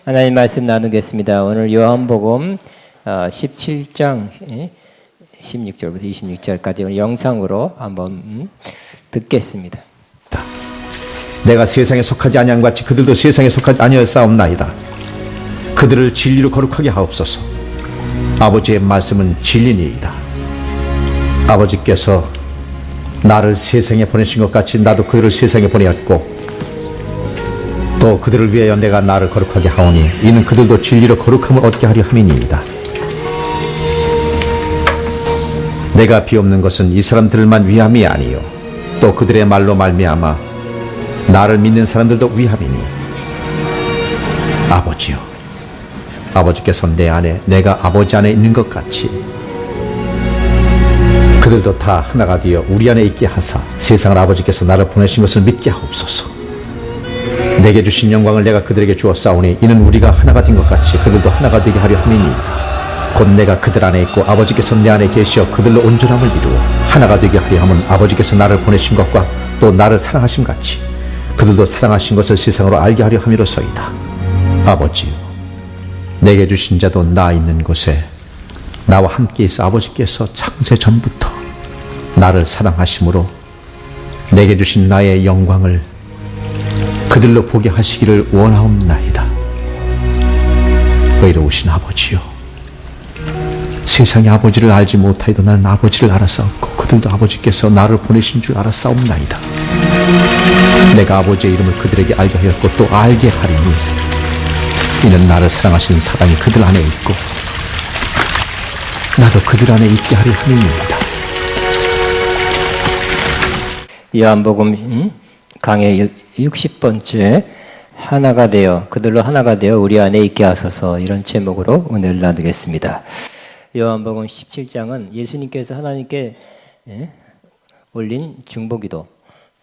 하나님 말씀 나누겠습니다. 오늘 요한복음 17장 16절부터 26절까지 영상으로 한번 듣겠습니다. 내가 세상에 속하지 아니한 같이 그들도 세상에 속하지 아니하였사옵나이다. 그들을 진리로 거룩하게 하옵소서. 아버지의 말씀은 진리니이다. 아버지께서 나를 세상에 보내신 것 같이 나도 그들을 세상에 보내었고 또 그들을 위하여 내가 나를 거룩하게 하오니 이는 그들도 진리로 거룩함을 얻게 하려 함이니이다. 내가 비옵는 것은 이 사람들만 위함이 아니요 또 그들의 말로 말미암아 나를 믿는 사람들도 위함이니 아버지요, 아버지께서 내 안에 내가 아버지 안에 있는 것 같이 그들도 다 하나가 되어 우리 안에 있게 하사 세상을 아버지께서 나를 보내신 것을 믿게 하옵소서. 내게 주신 영광을 내가 그들에게 주었사오니 이는 우리가 하나가 된 것 같이 그들도 하나가 되게 하려 함이니이다. 곧 내가 그들 안에 있고 아버지께서 내 안에 계시어 그들로 온전함을 이루어 하나가 되게 하려 함은 아버지께서 나를 보내신 것과 또 나를 사랑하심 같이 그들도 사랑하신 것을 세상으로 알게 하려 함이로소이다. 아버지요, 내게 주신 자도 나 있는 곳에 나와 함께 있어 아버지께서 창세 전부터 나를 사랑하심으로 내게 주신 나의 영광을 그들로 보게 하시기를 원하옵나이다. 의로우신 아버지요, 세상의 아버지를 알지 못하여도 나는 아버지를 알았사옵고 그들도 아버지께서 나를 보내신 줄 알았사옵나이다. 내가 아버지의 이름을 그들에게 알게 하였고 또 알게 하리니 이는 나를 사랑하신 사랑이 그들 안에 있고 나도 그들 안에 있게 하려 함이니이다. 요한복음 강의 60번째 하나가 되어 그들로 하나가 되어 우리 안에 있게 하소서, 이런 제목으로 오늘 나누겠습니다. 요한복음 17장은 예수님께서 하나님께 올린 중보기도,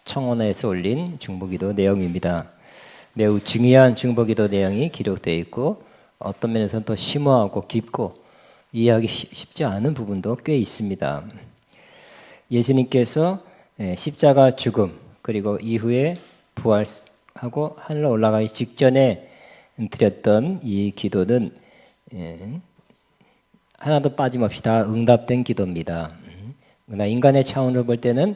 청원에서 올린 중보기도 내용입니다. 매우 중요한 중보기도 내용이 기록되어 있고 어떤 면에서는 또 심오하고 깊고 이해하기 쉽지 않은 부분도 꽤 있습니다. 예수님께서 십자가 죽음 그리고 이후에 부활하고 하늘로 올라가기 직전에 드렸던 이 기도는 하나도 빠짐없이 다 응답된 기도입니다. 그러나 인간의 차원으로 볼 때는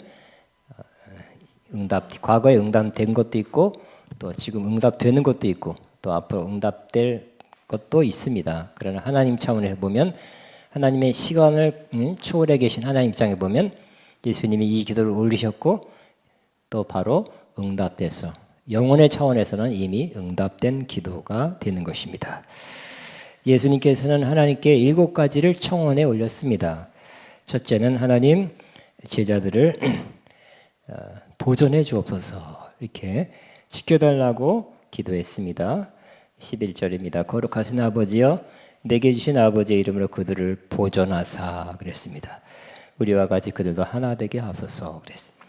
과거에 응답된 것도 있고 또 지금 응답되는 것도 있고 또 앞으로 응답될 것도 있습니다. 그러나 하나님 차원에서 보면 하나님의 시간을 초월해 계신 하나님 입장에 보면 예수님이 이 기도를 올리셨고 또 바로 응답돼서 영혼의 차원에서는 이미 응답된 기도가 되는 것입니다. 예수님께서는 하나님께 7가지를 청원해 올렸습니다. 첫째는 하나님 제자들을 보존해 주옵소서, 이렇게 지켜달라고 기도했습니다. 11절입니다. 거룩하신 아버지여 내게 주신 아버지의 이름으로 그들을 보존하사 그랬습니다. 우리와 같이 그들도 하나 되게 하소서 그랬습니다.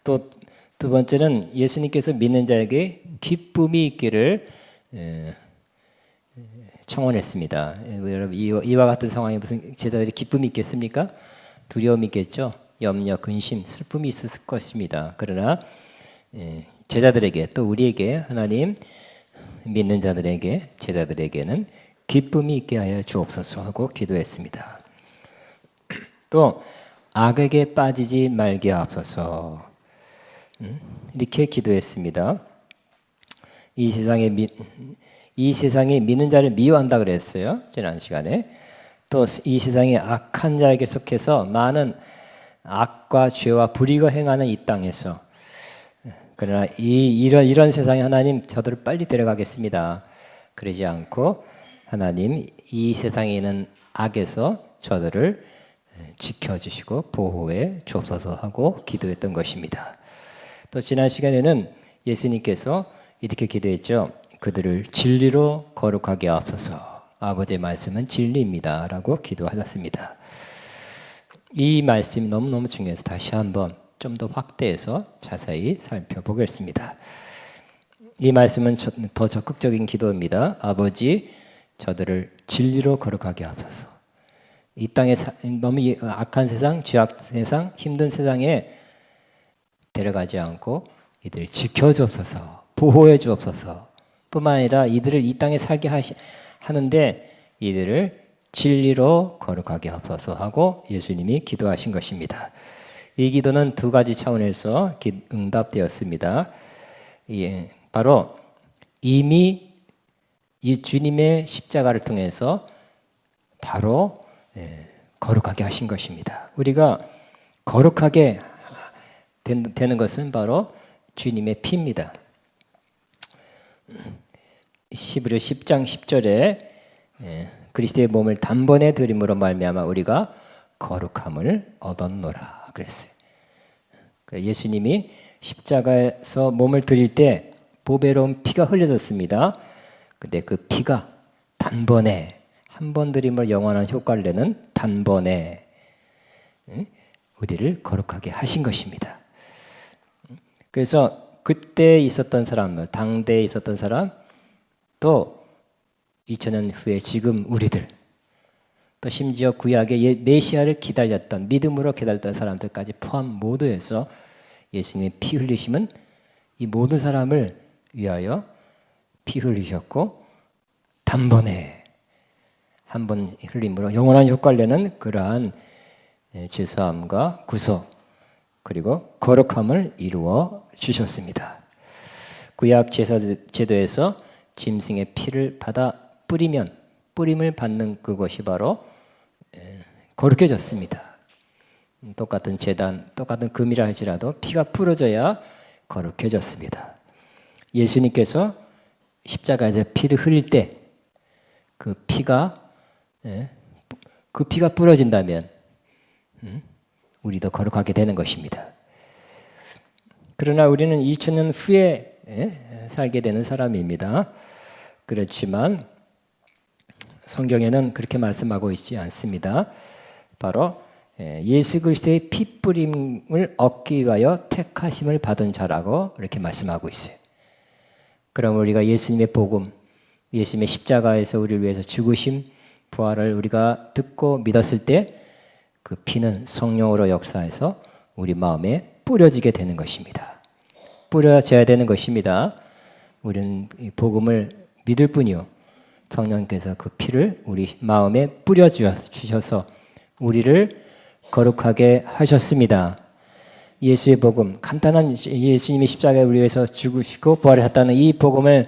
또 두 번째는 예수님께서 믿는 자에게 기쁨이 있기를 청원했습니다. 여러분 이와 같은 상황에 무슨 제자들이 기쁨이 있겠습니까? 두려움이 있겠죠. 염려, 근심, 슬픔이 있을 것입니다. 그러나 제자들에게 또 우리에게 하나님 믿는 자들에게 제자들에게는 기쁨이 있게 하여 주옵소서 하고 기도했습니다. 또 악에게 빠지지 말게 하옵소서 이렇게 기도했습니다. 이 세상이 믿는 자를 미워한다 그랬어요. 지난 시간에. 또 이 세상이 악한 자에게 속해서 많은 악과 죄와 불의가 행하는 이 땅에서 그러나 이런 세상에 하나님 저들을 빨리 데려가겠습니다. 그러지 않고 하나님 이 세상에 있는 악에서 저들을 지켜주시고 보호해 주옵소서 하고 기도했던 것입니다. 또 지난 시간에는 예수님께서 이렇게 기도했죠. 그들을 진리로 거룩하게 하옵소서. 아버지의 말씀은 진리입니다 라고 기도하셨습니다. 이 말씀이 너무너무 중요해서 다시 한번 좀 더 확대해서 자세히 살펴보겠습니다. 이 말씀은 더 적극적인 기도입니다. 아버지, 저들을 진리로 거룩하게 하소서. 이 땅에 너무 악한 세상, 죄악 세상, 힘든 세상에 데려가지 않고 이들을 지켜주옵소서, 보호해 주옵소서, 뿐만 아니라 이들을 이 땅에 살게 하는데 이들을 진리로 거룩하게 하소서 하고 예수님이 기도하신 것입니다. 이 기도는 두 가지 차원에서 응답되었습니다. 예, 바로 이미 이 주님의 십자가를 통해서 바로 거룩하게 하신 것입니다. 우리가 거룩하게 되는 것은 바로 주님의 피입니다. 히브리 10장 10절에 그리스도의 몸을 단번에 드림으로 말미암아 우리가 거룩함을 얻었노라 그랬어요. 예수님이 십자가에서 몸을 드릴 때 보배로운 피가 흘려졌습니다. 근데 그 피가 단번에 한 번 드림으로 영원한 효과를 내는 단번에 우리를 거룩하게 하신 것입니다. 그래서 그때 있었던 사람, 당대에 있었던 사람, 또 2000년 후에 지금 우리들, 또 심지어 구약의 메시아를 기다렸던, 믿음으로 기다렸던 사람들까지 포함 모두 해서 예수님의 피 흘리심은 이 모든 사람을 위하여 피 흘리셨고 단번에 한 번 흘림으로 영원한 효과를 내는 그러한 죄사함과 구속 그리고 거룩함을 이루어 주셨습니다. 구약 제도에서 짐승의 피를 받아 뿌림을 받는 그것이 바로 거룩해졌습니다. 똑같은 제단, 똑같은 금이라 할지라도 피가 풀어져야 거룩해졌습니다. 예수님께서 십자가에서 피를 흘릴 때 그 피가 부러진다면 우리도 거룩하게 되는 것입니다. 그러나 우리는 2000년 후에 살게 되는 사람입니다. 그렇지만 성경에는 그렇게 말씀하고 있지 않습니다. 바로 예수 그리스도의 피 뿌림을 얻기 위하여 택하심을 받은 자라고 이렇게 말씀하고 있어요. 그럼 우리가 예수님의 복음, 예수님의 십자가에서 우리를 위해서 죽으심, 부활을 우리가 듣고 믿었을 때 그 피는 성령으로 역사해서 우리 마음에 뿌려지게 되는 것입니다. 뿌려져야 되는 것입니다. 우리는 이 복음을 믿을 뿐이요. 성령께서 그 피를 우리 마음에 뿌려주셔서 우리를 거룩하게 하셨습니다. 예수의 복음, 간단한 예수님이 십자가에 우리 위해서 죽으시고 부활하셨다는 이 복음을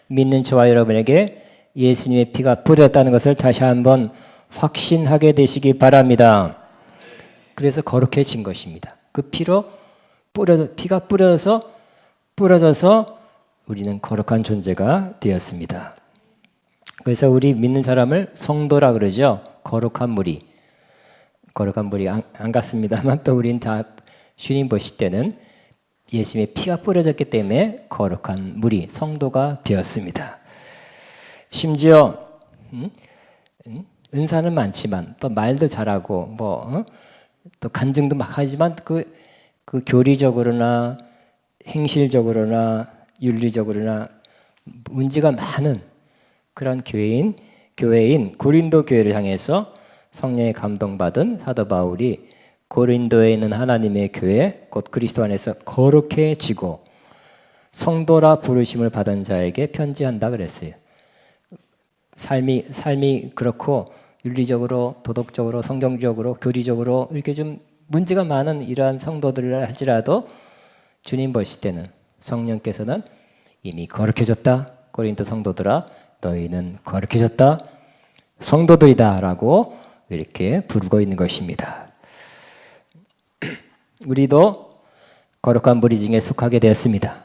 믿는 저와 여러분에게 예수님의 피가 뿌려졌다는 것을 다시 한번 확신하게 되시기 바랍니다. 그래서 거룩해진 것입니다. 그 피로 피가 뿌려져서 우리는 거룩한 존재가 되었습니다. 그래서 우리 믿는 사람을 성도라 그러죠. 거룩한 무리 안 같습니다만 또 우리는 다 주님 보실 때는 예수님의 피가 뿌려졌기 때문에 거룩한 무리, 성도가 되었습니다. 심지어 은사는 많지만 또 말도 잘하고 또 간증도 막 하지만 그 교리적으로나 행실적으로나 윤리적으로나 문제가 많은 그런 교회인 고린도 교회를 향해서 성령의 감동받은 사도 바울이 고린도에 있는 하나님의 교회 곧 그리스도 안에서 거룩해지고 성도라 부르심을 받은 자에게 편지한다 그랬어요. 삶이 그렇고 윤리적으로 도덕적으로 성경적으로 교리적으로 이렇게 좀 문제가 많은 이러한 성도들을 할지라도 주님 보실 때는 성령께서는 이미 거룩해졌다. 고린도 성도들아 너희는 거룩해졌다. 성도들이다 라고 이렇게 부르고 있는 것입니다. 우리도 거룩한 무리 중에 속하게 되었습니다.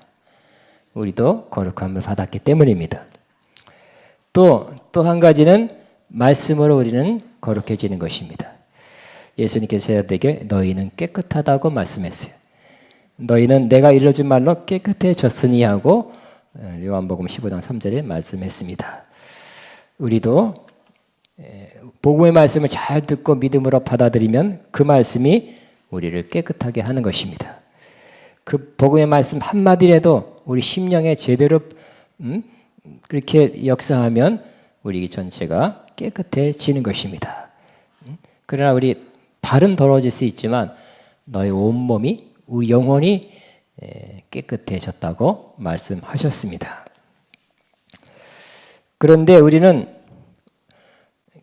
우리도 거룩함을 받았기 때문입니다. 또 한 가지는 말씀으로 우리는 거룩해지는 것입니다. 예수님께서 저희에게 너희는 깨끗하다고 말씀했어요. 너희는 내가 일러준 말로 깨끗해졌으니 하고 요한복음 15장 3절에 말씀했습니다. 우리도 복음의 말씀을 잘 듣고 믿음으로 받아들이면 그 말씀이 우리를 깨끗하게 하는 것입니다. 그 복음의 말씀 한마디라도 우리 심령에 제대로 그렇게 역사하면 우리 전체가 깨끗해지는 것입니다. 그러나 우리 발은 더러워질 수 있지만 너의 온몸이 우리 영혼이 깨끗해졌다고 말씀하셨습니다. 그런데 우리는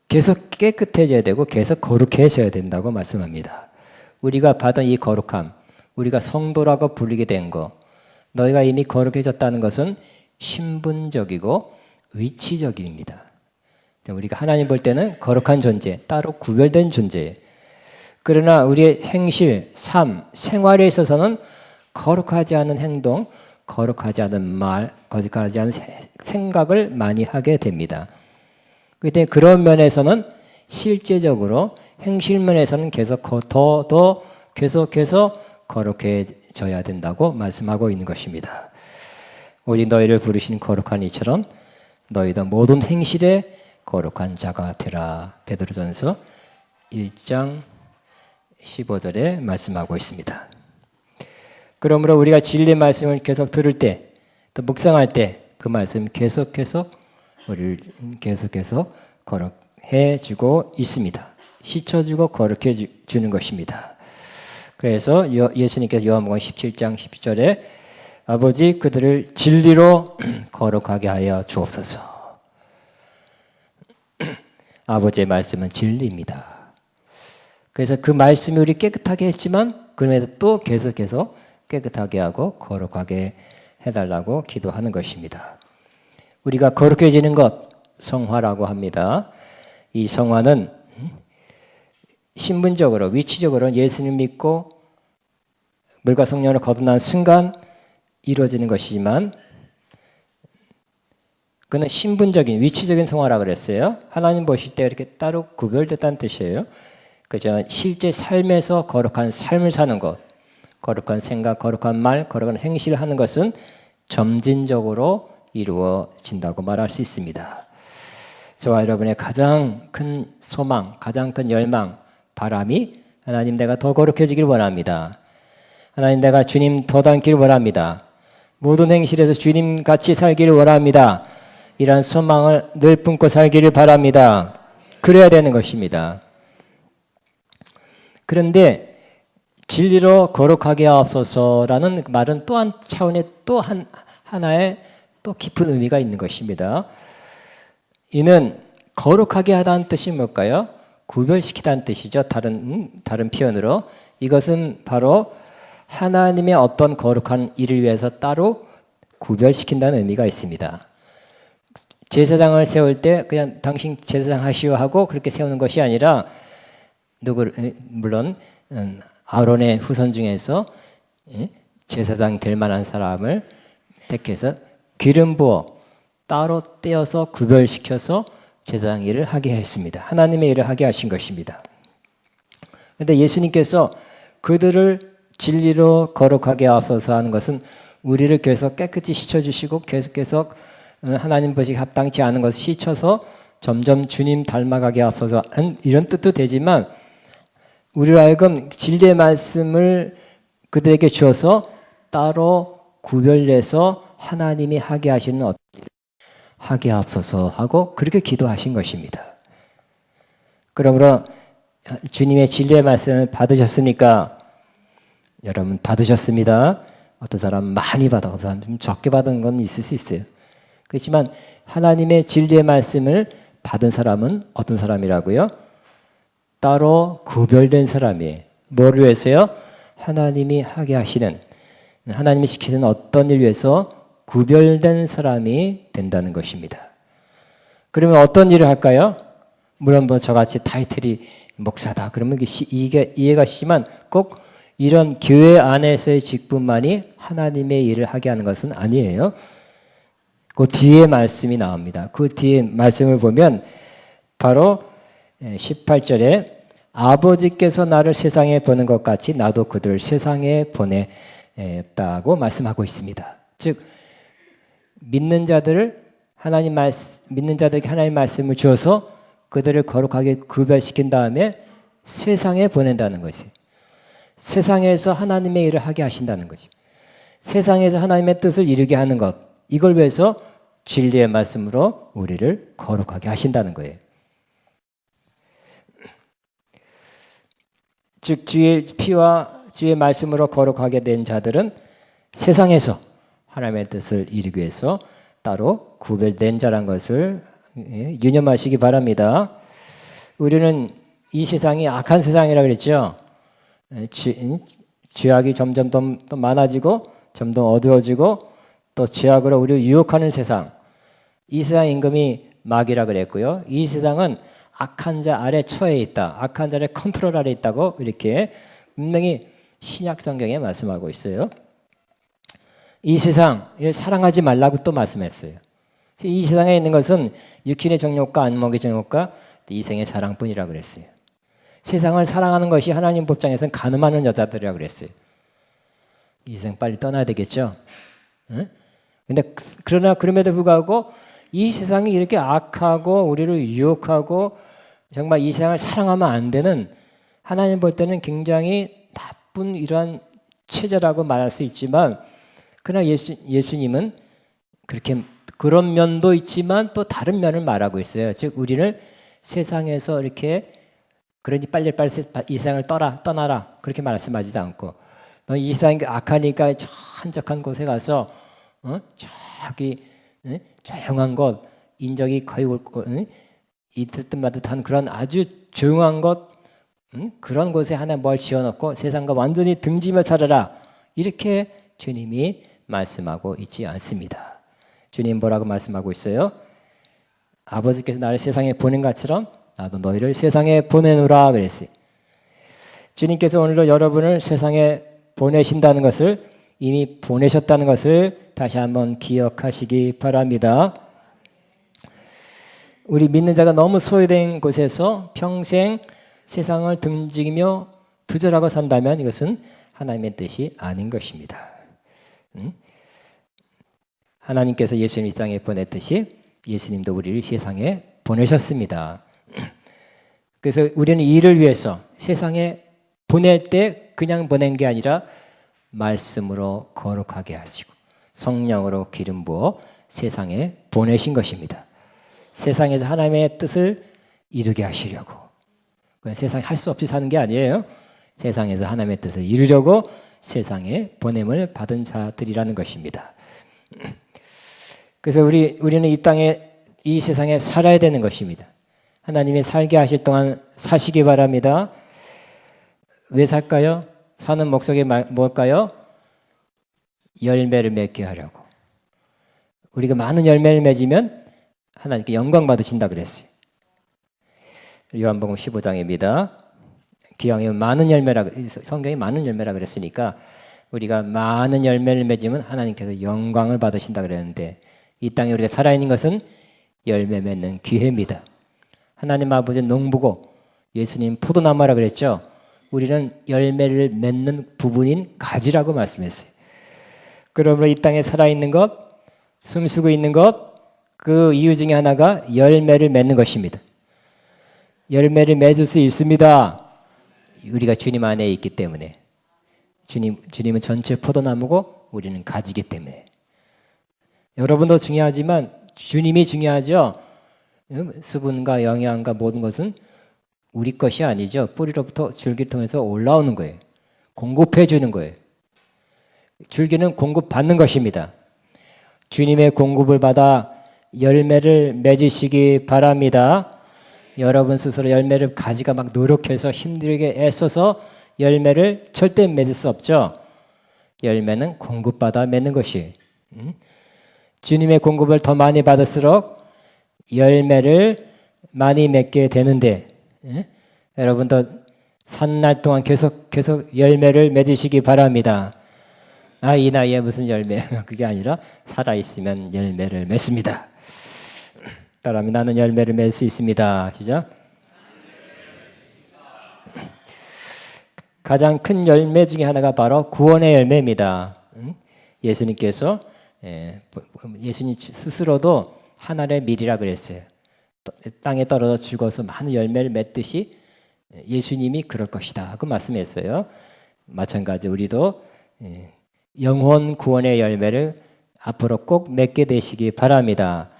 계속 깨끗해져야 되고 계속 거룩해져야 된다고 말씀합니다. 우리가 받은 이 거룩함, 우리가 성도라고 불리게 된 거, 너희가 이미 거룩해졌다는 것은 신분적이고 위치적입니다. 우리가 하나님 볼 때는 거룩한 존재, 따로 구별된 존재. 그러나 우리의 행실, 삶, 생활에 있어서는 거룩하지 않은 행동, 거룩하지 않은 말, 거룩하지 않은 생각을 많이 하게 됩니다. 그때 그런 면에서는 실제적으로 행실 면에서는 계속 더 계속해서 거룩해져야 된다고 말씀하고 있는 것입니다. 오직 너희를 부르신 거룩한 이처럼 너희도 모든 행실에 거룩한 자가 되라. 베드로전서 1장 15절에 말씀하고 있습니다. 그러므로 우리가 진리 말씀을 계속 들을 때, 또 묵상할 때 그 말씀 계속 우리를 계속 거룩해 주고 있습니다. 씻어주고 거룩해 주는 것입니다. 그래서 예수님께서 요한복음 17장 12절에 아버지 그들을 진리로 거룩하게 하여 주옵소서. 아버지의 말씀은 진리입니다. 그래서 그 말씀이 우리 깨끗하게 했지만 그럼에도 또 계속해서 깨끗하게 하고 거룩하게 해달라고 기도하는 것입니다. 우리가 거룩해지는 것, 성화라고 합니다. 이 성화는 신분적으로, 위치적으로 예수님 믿고 물과 성령을 거듭난 순간 이루어지는 것이지만 그는 신분적인, 위치적인 성화라고 그랬어요. 하나님 보실 때 이렇게 따로 구별됐다는 뜻이에요. 그죠? 실제 삶에서 거룩한 삶을 사는 것, 거룩한 생각, 거룩한 말, 거룩한 행실을 하는 것은 점진적으로 이루어진다고 말할 수 있습니다. 저와 여러분의 가장 큰 소망, 가장 큰 열망, 바람이 하나님 내가 더 거룩해지길 원합니다. 하나님 내가 주님 더 닮기를 원합니다. 모든 행실에서 주님 같이 살기를 원합니다. 이러한 소망을 늘 품고 살기를 바랍니다. 그래야 되는 것입니다. 그런데 진리로 거룩하게 하옵소서라는 말은 또한 차원의 또 하나의 또 깊은 의미가 있는 것입니다. 이는 거룩하게 하다는 뜻이 뭘까요? 구별시키다는 뜻이죠. 다른 표현으로 이것은 바로 하나님의 어떤 거룩한 일을 위해서 따로 구별시킨다는 의미가 있습니다. 제사장을 세울 때 그냥 당신 제사장 하시오 하고 그렇게 세우는 것이 아니라 물론 아론의 후손 중에서 제사장 될 만한 사람을 택해서 기름 부어 따로 떼어서 구별시켜서 제사장 일을 하게 했습니다. 하나님의 일을 하게 하신 것입니다. 그런데 예수님께서 그들을 진리로 거룩하게 하옵소서 하는 것은 우리를 계속 깨끗이 씻어주시고 계속해서 하나님 보시기에 합당치 않은 것을 씻어서 점점 주님 닮아가게 하옵소서 이런 뜻도 되지만 우리로 하여금 진리의 말씀을 그들에게 주어서 따로 구별해서 하나님이 하게 하시는 어떤 일을 하게 하옵소서 하고 그렇게 기도하신 것입니다. 그러므로 주님의 진리의 말씀을 받으셨습니까? 여러분 받으셨습니다. 어떤 사람 많이 받아, 어떤 사람 좀 적게 받은 건 있을 수 있어요. 그렇지만 하나님의 진리의 말씀을 받은 사람은 어떤 사람이라고요? 따로 구별된 사람이에요. 뭐를 위해서요? 하나님이 하게 하시는, 하나님이 시키는 어떤 일 위해서 구별된 사람이 된다는 것입니다. 그러면 어떤 일을 할까요? 물론 뭐 저같이 타이틀이 목사다 그러면 이게 이해가 쉬지만 꼭 이런 교회 안에서의 직분만이 하나님의 일을 하게 하는 것은 아니에요. 그 뒤에 말씀이 나옵니다. 그 뒤에 말씀을 보면 바로 18절에 아버지께서 나를 세상에 보낸 것 같이 나도 그들을 세상에 보냈다고 말씀하고 있습니다. 즉 믿는 자들에게 하나님 말씀을 주어서 그들을 거룩하게 구별시킨 다음에 세상에 보낸다는 것이 세상에서 하나님의 일을 하게 하신다는 거죠. 세상에서 하나님의 뜻을 이루게 하는 것 이걸 위해서 진리의 말씀으로 우리를 거룩하게 하신다는 거예요. 즉 주의 피와 주의 말씀으로 거룩하게 된 자들은 세상에서 하나님의 뜻을 이루기 위해서 따로 구별된 자란 것을 유념하시기 바랍니다. 우리는 이 세상이 악한 세상이라고 그랬죠. 죄악이 점점 더 많아지고 점점 어두워지고 또 죄악으로 우리를 유혹하는 세상. 이 세상 임금이 마귀라 그랬고요. 이 세상은 악한 자 아래 처해 있다. 악한 자의 컨트롤 아래 있다고 이렇게 분명히 신약 성경에 말씀하고 있어요. 이 세상을 사랑하지 말라고 또 말씀했어요. 이 세상에 있는 것은 육신의 정욕과 안목의 정욕과 이생의 사랑뿐이라고 그랬어요. 세상을 사랑하는 것이 하나님 법정에서는 간음하는 여자들이라고 그랬어요. 이 세상 빨리 떠나야 되겠죠. 근데 그러나 그럼에도 불구하고 이 세상이 이렇게 악하고 우리를 유혹하고 정말 이 세상을 사랑하면 안 되는, 하나님 볼 때는 굉장히 나쁜 이러한 체제라고 말할 수 있지만, 그러나 예수님은 그렇게 그런 면도 있지만 또 다른 면을 말하고 있어요. 즉 우리를 세상에서 이렇게 그러니 빨리 이 세상을 떠나라 그렇게 말씀하지도 않고, 너 이 세상이 악하니까 저 한적한 곳에 가서 저기 조용한 곳, 인적이 거의 있듯 마듯한 그런 아주 조용한 곳, 그런 곳에 하나 뭘 지어놓고 세상과 완전히 등지며 살아라, 이렇게 주님이 말씀하고 있지 않습니다. 주님 뭐라고 말씀하고 있어요? 아버지께서 나를 세상에 보낸 것처럼 나도 너희를 세상에 보내노라 그랬어요. 주님께서 오늘도 여러분을 세상에 보내신다는 것을, 이미 보내셨다는 것을 다시 한번 기억하시기 바랍니다. 우리 믿는 자가 너무 소외된 곳에서 평생 세상을 등지며 두절하고 산다면 이것은 하나님의 뜻이 아닌 것입니다. 하나님께서 예수님 이 땅에 보냈듯이 예수님도 우리를 세상에 보내셨습니다. 그래서 우리는 이를 위해서 세상에 보낼 때 그냥 보낸 게 아니라 말씀으로 거룩하게 하시고 성령으로 기름 부어 세상에 보내신 것입니다. 세상에서 하나님의 뜻을 이루게 하시려고. 세상에 할 수 없이 사는 게 아니에요. 세상에서 하나님의 뜻을 이루려고 세상에 보냄을 받은 자들이라는 것입니다. 그래서 우리는 이 땅에, 이 세상에 살아야 되는 것입니다. 하나님이 살게 하실 동안 사시기 바랍니다. 왜 살까요? 사는 목적이 뭘까요? 열매를 맺게 하려고. 우리가 많은 열매를 맺으면 하나님께 영광 받으신다 그랬어요. 요한복음 15장입니다. 기왕에 많은 열매라, 성경이 많은 열매라 그랬으니까 우리가 많은 열매를 맺으면 하나님께서 영광을 받으신다 그랬는데, 이 땅에 우리가 살아있는 것은 열매 맺는 기회입니다. 하나님 아버지는 농부고 예수님 포도나무라 그랬죠. 우리는 열매를 맺는 부분인 가지라고 말씀했어요. 그러므로 이 땅에 살아있는 것, 숨쉬고 있는 것, 그 이유 중에 하나가 열매를 맺는 것입니다. 열매를 맺을 수 있습니다. 우리가 주님 안에 있기 때문에. 주님은 전체 포도나무고 우리는 가지기 때문에. 여러분도 중요하지만 주님이 중요하죠. 수분과 영양과 모든 것은 우리 것이 아니죠. 뿌리로부터 줄기를 통해서 올라오는 거예요. 공급해 주는 거예요. 줄기는 공급받는 것입니다. 주님의 공급을 받아 열매를 맺으시기 바랍니다. 여러분 스스로 열매를 가지가 막 노력해서 힘들게 애써서 열매를 절대 맺을 수 없죠. 열매는 공급받아 맺는 것이. 주님의 공급을 더 많이 받을수록 열매를 많이 맺게 되는데, 여러분도 산날 동안 계속 열매를 맺으시기 바랍니다. 이 나이에 무슨 열매? 그게 아니라 살아있으면 열매를 맺습니다. 따라하면 나는 열매를 맺을 수 있습니다. 시작. 가장 큰 열매 중에 하나가 바로 구원의 열매입니다. 예수님께서, 예수님 스스로도 하늘의 밀이라 그랬어요. 땅에 떨어져 죽어서 많은 열매를 맺듯이 예수님이 그럴 것이다 하고 말씀했어요. 마찬가지 우리도 영혼 구원의 열매를 앞으로 꼭 맺게 되시기 바랍니다.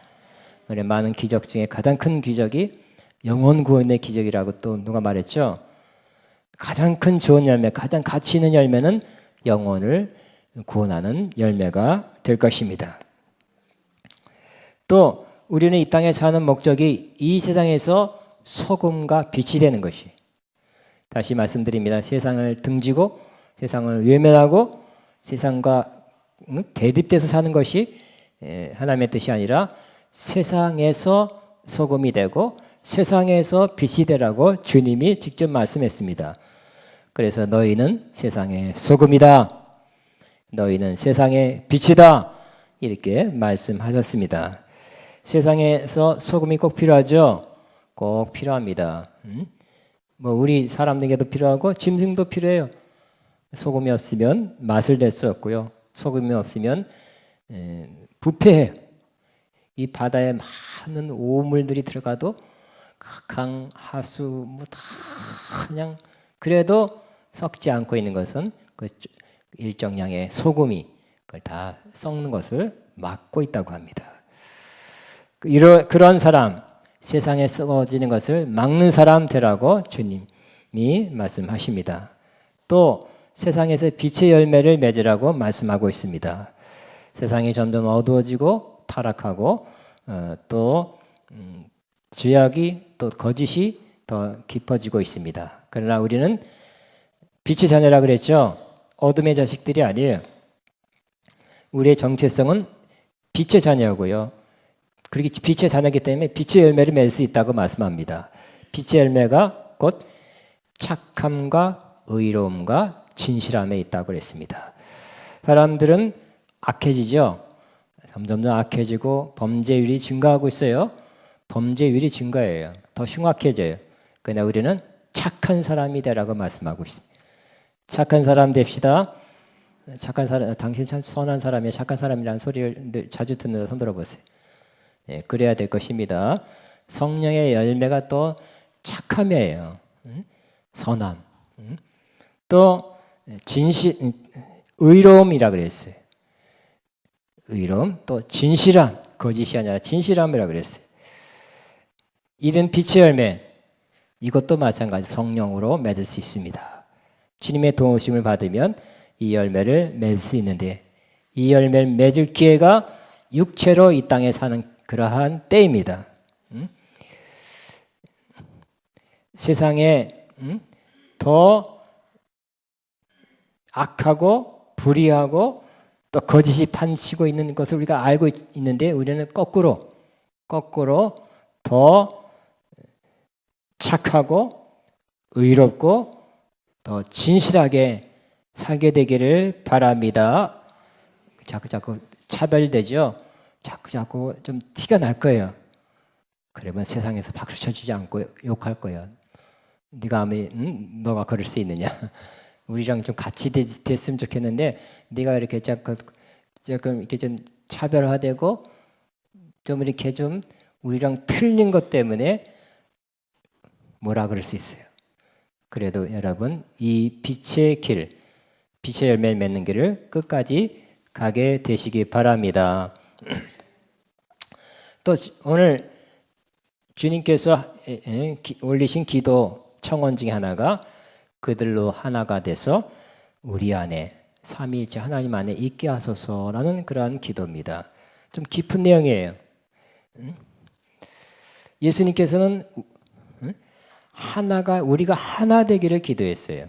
많은 기적 중에 가장 큰 기적이 영혼 구원의 기적이라고 또 누가 말했죠. 가장 큰 좋은 열매, 가장 가치 있는 열매는 영혼을 구원하는 열매가 될 것입니다. 또 우리는 이 땅에 사는 목적이 이 세상에서 소금과 빛이 되는 것이. 다시 말씀드립니다. 세상을 등지고 세상을 외면하고 세상과 대립돼서 사는 것이 하나님의 뜻이 아니라 세상에서 소금이 되고 세상에서 빛이 되라고 주님이 직접 말씀했습니다. 그래서 너희는 세상의 소금이다. 너희는 세상의 빛이다. 이렇게 말씀하셨습니다. 세상에서 소금이 꼭 필요하죠? 꼭 필요합니다. 뭐 우리 사람들에게도 필요하고 짐승도 필요해요. 소금이 없으면 맛을 낼 수 없고요. 소금이 없으면 부패해요. 이 바다에 많은 오물들이 들어가도 강, 하수 뭐 다 그냥 그래도 썩지 않고 있는 것은 그 일정량의 소금이 그걸 다 썩는 것을 막고 있다고 합니다. 그런 사람, 세상에 썩어지는 것을 막는 사람 되라고 주님이 말씀하십니다. 또 세상에서 빛의 열매를 맺으라고 말씀하고 있습니다. 세상이 점점 어두워지고 타락하고 또 죄악이 또 거짓이 더 깊어지고 있습니다. 그러나 우리는 빛의 자녀라 그랬죠. 어둠의 자식들이 아니에요. 우리의 정체성은 빛의 자녀고요. 그렇게 빛의 자녀이기 때문에 빛의 열매를 맺을 수 있다고 말씀합니다. 빛의 열매가 곧 착함과 의로움과 진실함에 있다고 그랬습니다. 사람들은 악해지죠. 점점 악해지고 범죄율이 증가하고 있어요. 범죄율이 증가해요. 더 흉악해져요. 그러나 우리는 착한 사람이 되라고 말씀하고 있습니다. 착한 사람 됩시다. 착한 사람, 당신 참 선한 사람이에요. 착한 사람이라는 소리를 자주 듣는다 손 들어보세요. 예, 그래야 될 것입니다. 성령의 열매가 또 착함이에요. 선함. 또 진실, 의로움이라 그랬어요. 의로움, 또 진실함, 거짓이 아니라 진실함이라 그랬어요. 이런 빛의 열매, 이것도 마찬가지 성령으로 맺을 수 있습니다. 주님의 도우심을 받으면 이 열매를 맺을 수 있는데 이 열매를 맺을 기회가 육체로 이 땅에 사는 그러한 때입니다. 세상에 더 악하고 불의하고 또 거짓이 판치고 있는 것을 우리가 알고 있는데 우리는 거꾸로 더 착하고 의롭고 더 진실하게 살게 되기를 바랍니다. 자꾸 차별되죠. 자꾸 좀 티가 날 거예요. 그러면 세상에서 박수 쳐주지 않고 욕할 거예요. 네가 아무리 너가 그럴 수 있느냐. 우리랑 좀 같이 됐으면 좋겠는데 네가 이렇게 조금 이렇게 좀 차별화되고 좀 이렇게 좀 우리랑 틀린 것 때문에 뭐라 그럴 수 있어요. 그래도 여러분 이 빛의 길, 빛의 열매를 맺는 길을 끝까지 가게 되시기 바랍니다. 또 오늘 주님께서 올리신 기도 청원 중에 하나가 그들로 하나가 돼서 우리 안에 삼위일체 하나님 안에 있게 하소서라는 그러한 기도입니다. 좀 깊은 내용이에요. 예수님께서는 하나가 우리가 하나 되기를 기도했어요.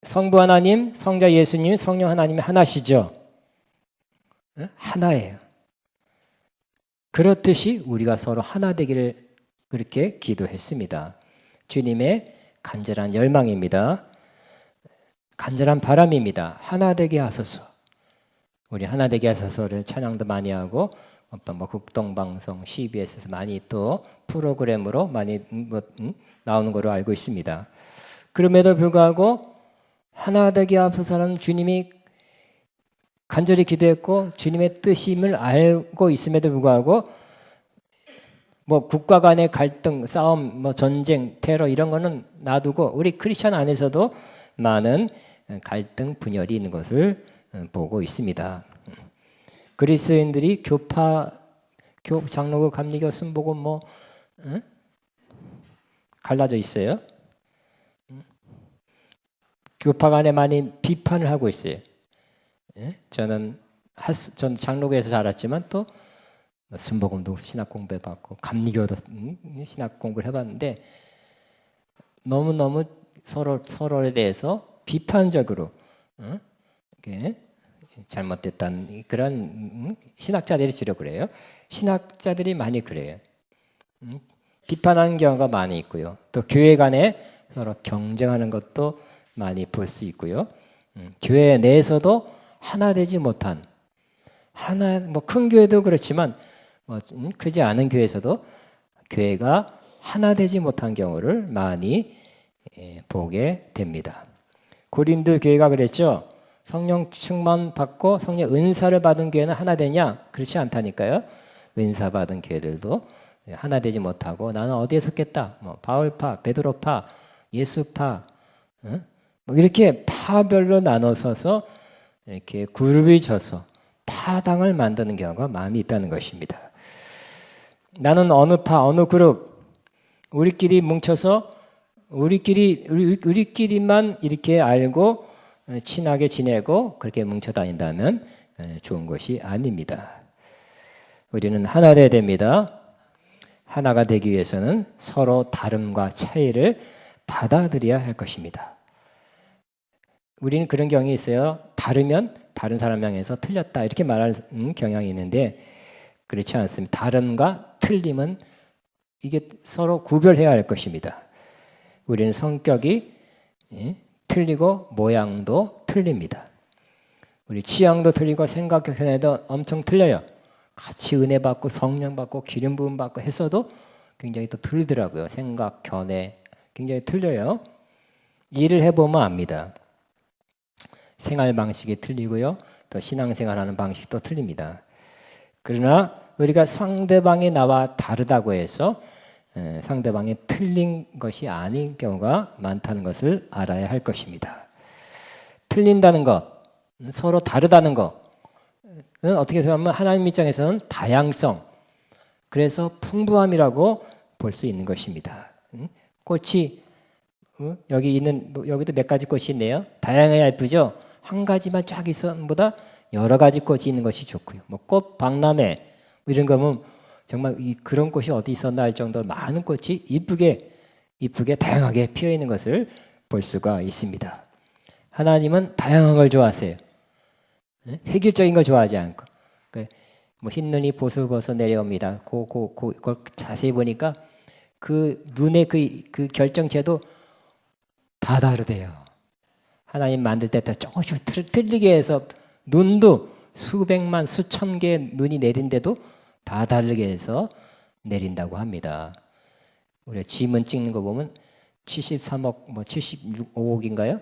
성부 하나님, 성자 예수님, 성령 하나님이 하나시죠. 하나예요. 그렇듯이 우리가 서로 하나 되기를 그렇게 기도했습니다. 주님의 간절한 열망입니다. 간절한 바람입니다. 하나 되게 하소서. 우리 하나 되게 하소서를 찬양도 많이 하고 어떤 국동방송, CBS에서 많이 또 프로그램으로 많이 나오는 걸로 알고 있습니다. 그럼에도 불구하고 하나 되게 하소서는 주님이 간절히 기도했고 주님의 뜻임을 알고 있음에도 불구하고 국가 간의 갈등, 싸움, 전쟁, 테러 이런 거는 놔두고 우리 크리스천 안에서도 많은 갈등, 분열이 있는 것을 보고 있습니다. 그리스도인들이 장로교, 감리교, 순복음 갈라져 있어요. 교파 간에 많이 비판을 하고 있어요. 저는 전 장로교에서 자랐지만 또 순복음도 신학 공부해봤고 감리교도 신학 공부를 해봤는데 너무너무 서로에 대해서 비판적으로 이렇게 잘못됐다는 그런 신학자들이 주로 그래요. 신학자들이 많이 그래요. 비판하는 경우가 많이 있고요. 또 교회 간에 서로 경쟁하는 것도 많이 볼 수 있고요. 교회 내에서도 하나 되지 못한 뭐 큰 교회도 그렇지만 크지 않은 교회에서도 교회가 하나 되지 못한 경우를 많이 보게 됩니다. 고린도 교회가 그랬죠. 성령 충만 받고 성령 은사를 받은 교회는 하나 되냐? 그렇지 않다니까요. 은사 받은 교회들도 하나 되지 못하고 나는 어디에 속겠다. 뭐 바울파, 베드로파, 예수파, 뭐 이렇게 파별로 나눠서서 이렇게 그룹이 져서 파당을 만드는 경우가 많이 있다는 것입니다. 나는 어느 파, 어느 그룹, 우리끼리 뭉쳐서 우리끼리만 이렇게 알고 친하게 지내고 그렇게 뭉쳐 다닌다면 좋은 것이 아닙니다. 우리는 하나 되어야 됩니다. 하나가 되기 위해서는 서로 다름과 차이를 받아들여야 할 것입니다. 우리는 그런 경향이 있어요. 다르면 다른 사람 향해서 틀렸다 이렇게 말할 경향이 있는데 그렇지 않습니다. 다름과 틀림은 이게 서로 구별해야 할 것입니다. 우리는 성격이 틀리고 모양도 틀립니다. 우리 취향도 틀리고 생각 견해도 엄청 틀려요. 같이 은혜 받고 성령 받고 기름 부음 받고 했어도 굉장히 또 틀리더라고요. 생각, 견해 굉장히 틀려요. 일을 해보면 압니다. 생활 방식이 틀리고요. 또 신앙생활하는 방식도 틀립니다. 그러나 우리가 상대방이 나와 다르다고 해서 상대방이 틀린 것이 아닌 경우가 많다는 것을 알아야 할 것입니다. 틀린다는 것, 서로 다르다는 것은 어떻게 생각하면 하나님 입장에서는 다양성, 그래서 풍부함이라고 볼 수 있는 것입니다. 꽃이 여기도 몇 가지 꽃이 있네요. 다양해야 예쁘죠. 한 가지만 쫙 있어보다 여러 가지 꽃이 있는 것이 좋고요. 뭐 꽃, 박람회 이런 거면 정말 그런 꽃이 어디 있었나 할 정도로 많은 꽃이 이쁘게 다양하게 피어 있는 것을 볼 수가 있습니다. 하나님은 다양한 걸 좋아하세요. 획일적인 걸 좋아하지 않고 뭐 흰눈이 보슬보슬 내려옵니다. 그걸 자세히 보니까 그 눈의 그 결정체도 다 다르대요. 하나님 만들 때 조금씩 틀리게 해서 눈도 수백만 수천 개의 눈이 내린데도 다 다르게 해서 내린다고 합니다. 우리가 지문 찍는 거 보면 73억, 75억인가요?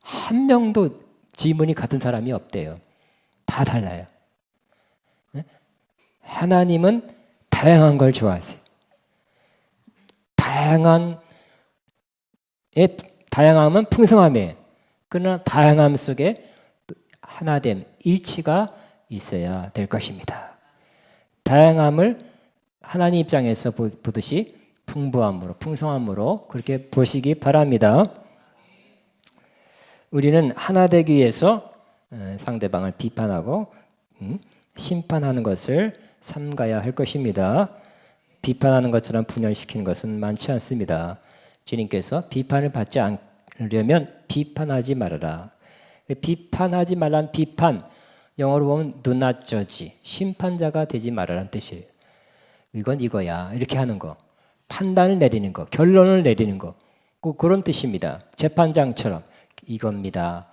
한 명도 지문이 같은 사람이 없대요. 다 달라요. 하나님은 다양한 걸 좋아하세요. 다양함은 풍성함이에요. 그러나 다양함 속에 하나됨, 일치가 있어야 될 것입니다. 다양함을 하나님 입장에서 보듯이 풍부함으로, 풍성함으로 그렇게 보시기 바랍니다. 우리는 하나 되기 위해서 상대방을 비판하고 심판하는 것을 삼가야 할 것입니다. 비판하는 것처럼 분열시키는 것은 많지 않습니다. 주님께서 비판을 받지 않으려면 비판하지 말아라. 비판하지 말란 비판, 영어로 보면 do not judge, 심판자가 되지 말아라는 뜻이에요. 이건 이거야 이렇게 하는 거, 판단을 내리는 거, 결론을 내리는 거, 꼭 그런 뜻입니다. 재판장처럼 이겁니다.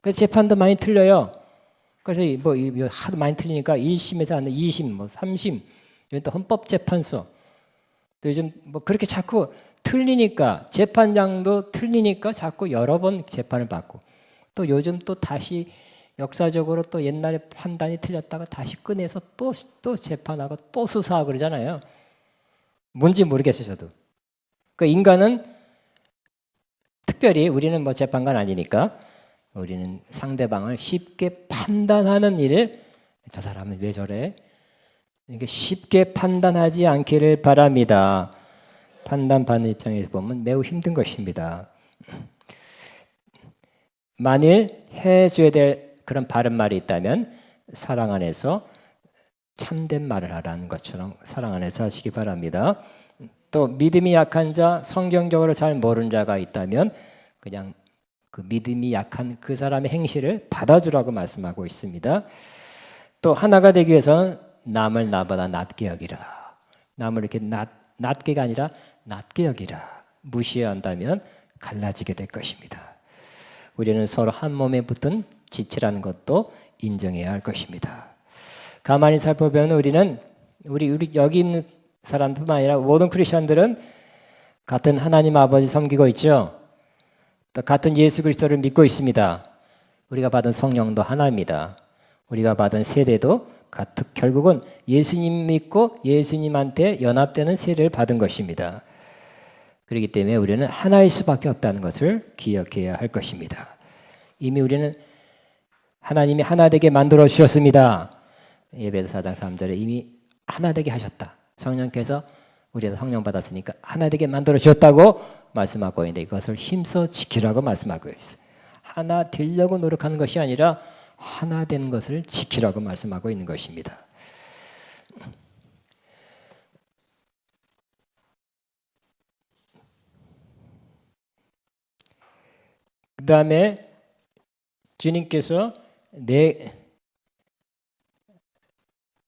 그 재판도 많이 틀려요. 그래서 뭐 하도 많이 틀리니까 1심에서 하는 2심, 뭐 3심, 또 헌법재판소, 또 요즘 뭐 그렇게 자꾸 틀리니까 재판장도 틀리니까 자꾸 여러 번 재판을 받고, 또 요즘 또 다시 역사적으로 또 옛날에 판단이 틀렸다가 다시 꺼내서 또 재판하고 또 수사하고 그러잖아요. 뭔지 모르겠어요, 저도. 그러니까 인간은 특별히 우리는 뭐 재판관 아니니까 우리는 상대방을 쉽게 판단하는 일을, 저 사람은 왜 저래? 그러니까 쉽게 판단하지 않기를 바랍니다. 판단받는 입장에서 보면 매우 힘든 것입니다. 만일 해줘야 될 그런 바른 말이 있다면 사랑 안에서 참된 말을 하라는 것처럼 사랑 안에서 하시기 바랍니다. 또 믿음이 약한 자, 성경적으로 잘 모르는 자가 있다면 그냥 그 믿음이 약한 그 사람의 행실을 받아주라고 말씀하고 있습니다. 또 하나가 되기 위해서는 남을 나보다 낮게 여기라. 남을 이렇게 낮게가 아니라 낮게 여기라. 무시해야 한다면 갈라지게 될 것입니다. 우리는 서로 한 몸에 붙은 지체라는 것도 인정해야 할 것입니다. 가만히 살펴보면 우리는 우리 여기 있는 사람뿐만 아니라 모든 크리스천들은 같은 하나님 아버지 섬기고 있죠. 또 같은 예수 그리스도를 믿고 있습니다. 우리가 받은 성령도 하나입니다. 우리가 받은 세례도 결국은 예수님 믿고 예수님한테 연합되는 세례를 받은 것입니다. 그렇기 때문에 우리는 하나일 수밖에 없다는 것을 기억해야 할 것입니다. 이미 우리는 하나님이 하나 되게 만들어 주셨습니다. 에베소 4장 3절에 이미 하나 되게 하셨다. 성령께서 우리가 성령 받았으니까 하나 되게 만들어 주셨다고 말씀하고 있는데 이것을 힘써 지키라고 말씀하고 있어요. 하나 되려고 노력하는 것이 아니라 하나 된 것을 지키라고 말씀하고 있는 것입니다. 그 다음에 주님께서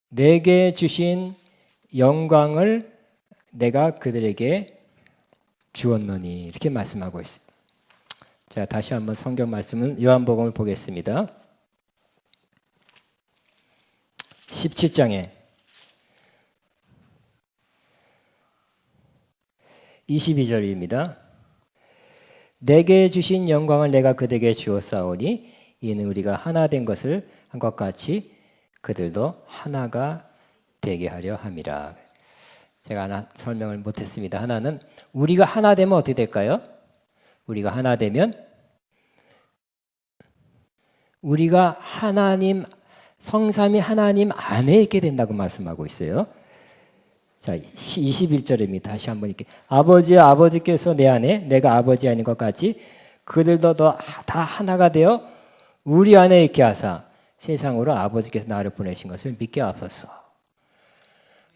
내게 주신 영광을 내가 그들에게 주었노니 이렇게 말씀하고 있습니다. 자, 다시 한번 성경 말씀은 요한복음을 보겠습니다. 17장에 22절입니다. 내게 주신 영광을 내가 그들에게 주었사오니 이는 우리가 하나 된 것을 한 것 같이 그들도 하나가 되게 하려 함이라. 제가 하나 설명을 못했습니다. 하나는 우리가 하나 되면 어떻게 될까요? 우리가 하나 되면 우리가 하나님 성삼위 하나님 안에 있게 된다고 말씀하고 있어요. 자, 21절입니다. 다시 한번 이렇게 아버지께서 내 안에 내가 아버지 아닌 것 같이 그들도 다 하나가 되어 우리 안에 있게 하사 세상으로 아버지께서 나를 보내신 것을 믿게 하소서.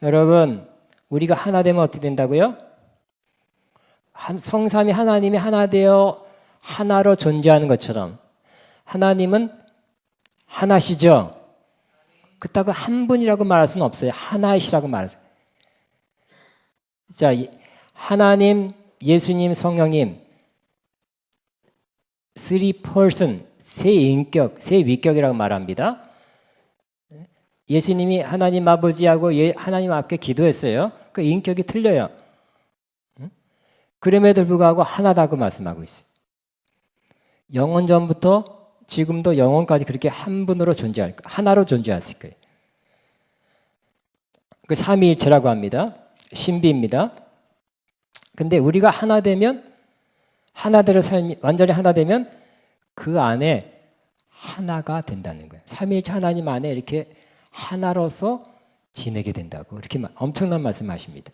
여러분, 우리가 하나 되면 어떻게 된다고요? 성삼위 하나님이 하나 되어 하나로 존재하는 것처럼 하나님은 하나시죠. 그렇다고 한 분이라고 말할 수는 없어요. 하나이시라고 말하세요. 자, 하나님, 예수님, 성령님, three person, 세 인격, 세 위격이라고 말합니다. 예수님이 하나님 아버지하고 하나님 앞에 기도했어요. 그 인격이 틀려요. 그럼에도 불구하고 하나다고 말씀하고 있어요. 영원 전부터 지금도 영원까지 그렇게 한 분으로 존재할 거예요. 하나로 존재하실 거예요. 그 삼위일체라고 합니다. 신비입니다. 근데 우리가 하나 되면 하나대로 삶이 완전히 하나 되면 그 안에 하나가 된다는 거예요. 삼위일체 하나님 안에 이렇게 하나로서 지내게 된다고 이렇게 엄청난 말씀하십니다.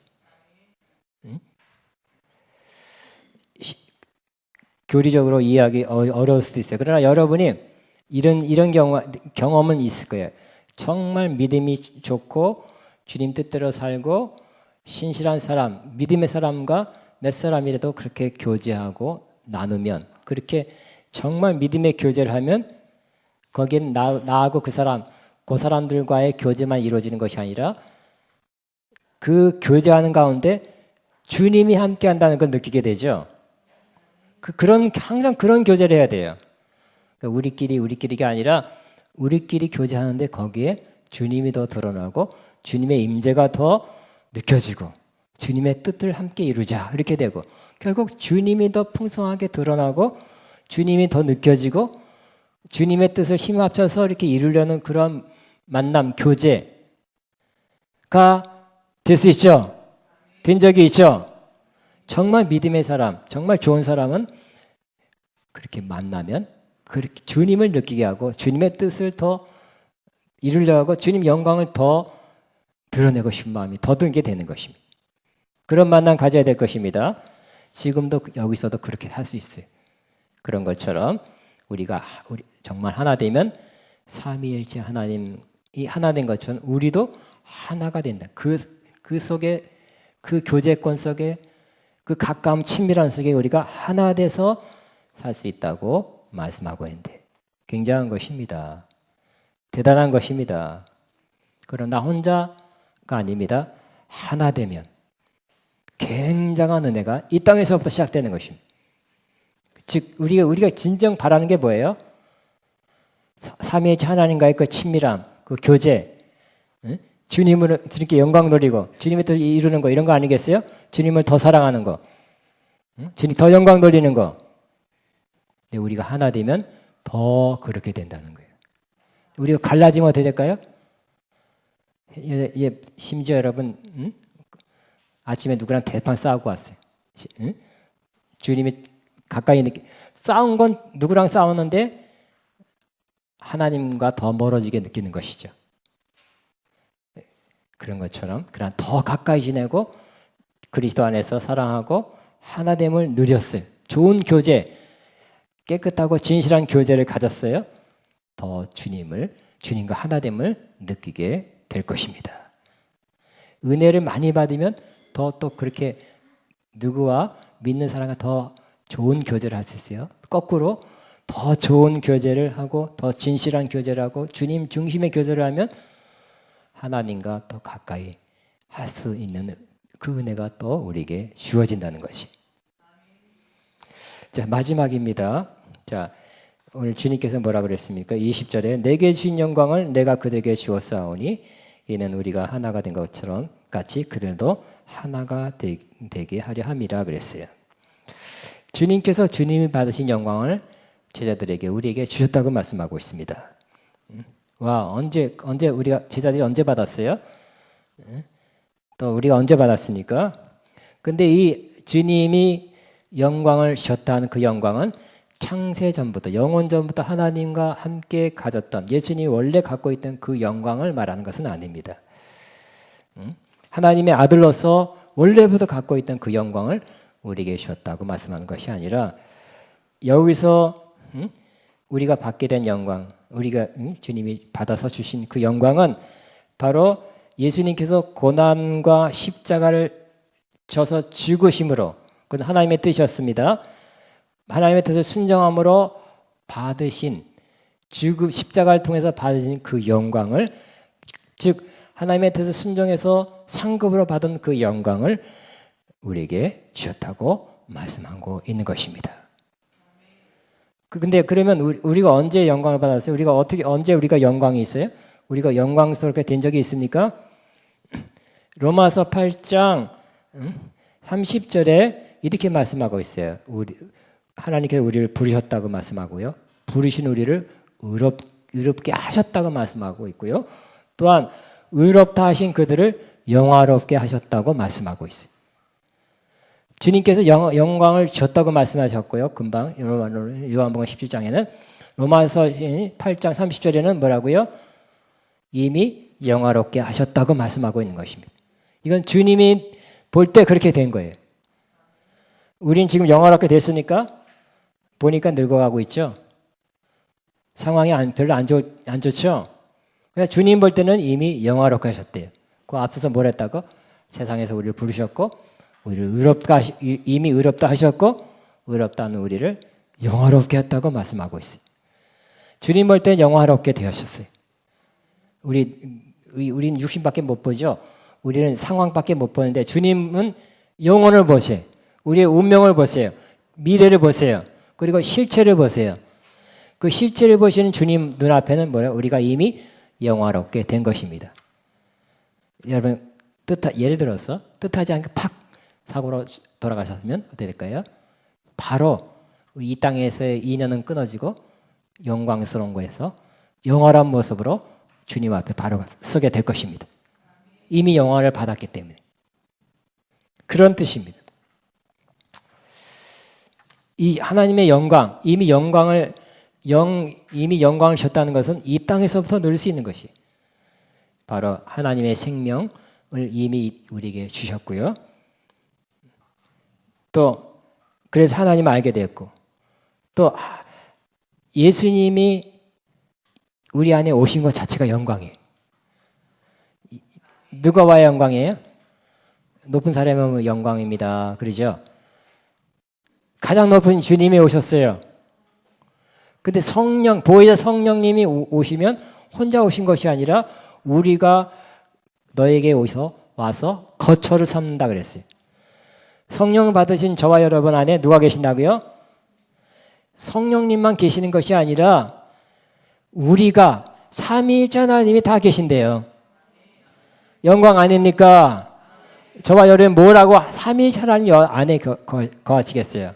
교리적으로 이해하기 어려울 수도 있어요. 그러나 여러분이 이런 경험은 있을 거예요. 정말 믿음이 좋고 주님 뜻대로 살고 신실한 사람, 믿음의 사람과 몇 사람이라도 그렇게 교제하고 나누면 그렇게 정말 믿음의 교제를 하면 거기엔 나하고 그 사람들과의 교제만 이루어지는 것이 아니라 그 교제하는 가운데 주님이 함께 한다는 걸 느끼게 되죠. 항상 그런 교제를 해야 돼요. 그러니까 우리끼리가 아니라 우리끼리 교제하는데 거기에 주님이 더 드러나고 주님의 임재가 더 느껴지고 주님의 뜻을 함께 이루자 이렇게 되고 결국 주님이 더 풍성하게 드러나고 주님이 더 느껴지고 주님의 뜻을 힘 합쳐서 이렇게 이루려는 그런 만남, 교제가 될 수 있죠. 된 적이 있죠. 정말 믿음의 사람, 정말 좋은 사람은 그렇게 만나면 그렇게 주님을 느끼게 하고 주님의 뜻을 더 이루려고 하고 주님 영광을 더 드러내고 싶은 마음이 더 들게 되는 것입니다. 그런 만남 가져야 될 것입니다. 지금도 여기서도 그렇게 할 수 있어요. 그런 것처럼 우리 정말 하나 되면 삼위일체 하나님 이 하나 된 것처럼 우리도 하나가 된다. 그 속에, 그 교제권 속에, 그 가까움 친밀한 속에 우리가 하나 돼서 살 수 있다고 말씀하고 있는데 굉장한 것입니다. 대단한 것입니다. 그러나 혼자가 아닙니다. 하나 되면 굉장한 은혜가 이 땅에서부터 시작되는 것입니다. 즉 우리가 진정 바라는 게 뭐예요? 삼위일체 하나님과의 그 친밀함, 그 교제, 주님께 영광 돌리고 주님의 뜻을 이루는 거, 이런 거 아니겠어요? 주님을 더 사랑하는 거, 주님 더 영광 돌리는 거. 근데 우리가 하나 되면 더 그렇게 된다는 거예요. 우리가 갈라지면 어떻게 될까요? 심지어 여러분, 아침에 누구랑 대판 싸우고 왔어요. 주님이 가까이 싸운 건 누구랑 싸웠는데 하나님과 더 멀어지게 느끼는 것이죠. 그런 것처럼 그냥 더 가까이 지내고 그리스도 안에서 사랑하고 하나됨을 누렸어요. 좋은 교제, 깨끗하고 진실한 교제를 가졌어요. 더 주님과 하나됨을 느끼게 될 것입니다. 은혜를 많이 받으면 더 또 그렇게 누구와 믿는 사람과 더 좋은 교제를 할 수 있어요. 거꾸로 더 좋은 교제를 하고 더 진실한 교제를 하고 주님 중심의 교제를 하면 하나님과 더 가까이 할 수 있는 그 은혜가 또 우리에게 주어진다는 것이. 자, 마지막입니다. 자, 오늘 주님께서 뭐라 그랬습니까? 20절에 내게 주신 영광을 내가 그들에게 주었사오니 이는 우리가 하나가 된 것처럼 같이 그들도 하나가 되게 하려 함이라 그랬어요. 주님께서 주님이 받으신 영광을 제자들에게 우리에게 주셨다고 말씀하고 있습니다. 와, 언제 우리가 제자들이 언제 받았어요? 또 우리가 언제 받았습니까? 근데 이 주님이 영광을 주셨다는 그 영광은 창세 전부터 영원 전부터 하나님과 함께 가졌던 예수님이 원래 갖고 있던 그 영광을 말하는 것은 아닙니다. 하나님의 아들로서 원래부터 갖고 있던 그 영광을 우리에게 주셨다고 말씀하는 것이 아니라 여기서 우리가 받게 된 영광, 우리가 주님이 받아서 주신 그 영광은 바로 예수님께서 고난과 십자가를 져서 죽으심으로, 그건 하나님의 뜻이었습니다. 하나님의 뜻을 순종함으로 받으신 십자가를 통해서 받으신 그 영광을, 즉 하나님의 뜻을 순종해서 상급으로 받은 그 영광을 우리에게 주셨다고 말씀하고 있는 것입니다. 근데 그러면 우리가 언제 영광을 받았어요? 언제 우리가 영광이 있어요? 우리가 영광스럽게 된 적이 있습니까? 로마서 8장 30절에 이렇게 말씀하고 있어요. 하나님께서 우리를 부르셨다고 말씀하고요. 부르신 우리를 의롭게 하셨다고 말씀하고 있고요. 또한 의롭다 하신 그들을 영화롭게 하셨다고 말씀하고 있어요. 주님께서 영광을 주셨다고 말씀하셨고요. 금방 요한복음 17장에는 로마서 8장 30절에는 뭐라고요? 이미 영화롭게 하셨다고 말씀하고 있는 것입니다. 이건 주님이 볼 때 그렇게 된 거예요. 우린 지금 영화롭게 됐으니까 보니까 늙어가고 있죠. 상황이 별로 안 좋죠. 그러나 주님 볼 때는 이미 영화롭게 하셨대요. 그 앞서서 뭘 했다고? 세상에서 우리를 부르셨고 우리를 이미 의롭다 하셨고 의롭다 하는 우리를 영화롭게 했다고 말씀하고 있어요. 주님 볼 때는 영화롭게 되셨어요. 우리는 육신밖에 못 보죠. 우리는 상황밖에 못 보는데 주님은 영혼을 보세요. 우리의 운명을 보세요. 미래를 보세요. 그리고 실체를 보세요. 그 실체를 보시는 주님 눈앞에는 뭐예요? 우리가 이미 영화롭게 된 것입니다. 여러분 예를 들어서 뜻하지 않게 팍 사고로 돌아가셨으면 어떻게 될까요? 바로 이 땅에서의 인연은 끊어지고 영광스러운 곳에서 영원한 모습으로 주님 앞에 바로 서게 될 것입니다. 이미 영광을 받았기 때문에. 그런 뜻입니다. 이 하나님의 영광, 이미 영광을 주셨다는 것은 이 땅에서부터 누릴 수 있는 것이 바로 하나님의 생명을 이미 우리에게 주셨고요. 또 그래서 하나님을 알게 되었고 또 예수님이 우리 안에 오신 것 자체가 영광이에요. 누가 와야 영광이에요? 높은 사람이 오면 영광입니다. 그러죠? 가장 높은 주님이 오셨어요. 근데 성령, 보혜사 성령님이 오시면 혼자 오신 것이 아니라 우리가 너에게 와서 거처를 삼는다 그랬어요. 성령 받으신 저와 여러분 안에 누가 계신다고요? 성령님만 계시는 것이 아니라 우리가 삼위일체 하나님이 다 계신대요. 영광 아닙니까? 저와 여러분 뭐라고 삼위일체 하나님 안에 거하시겠어요?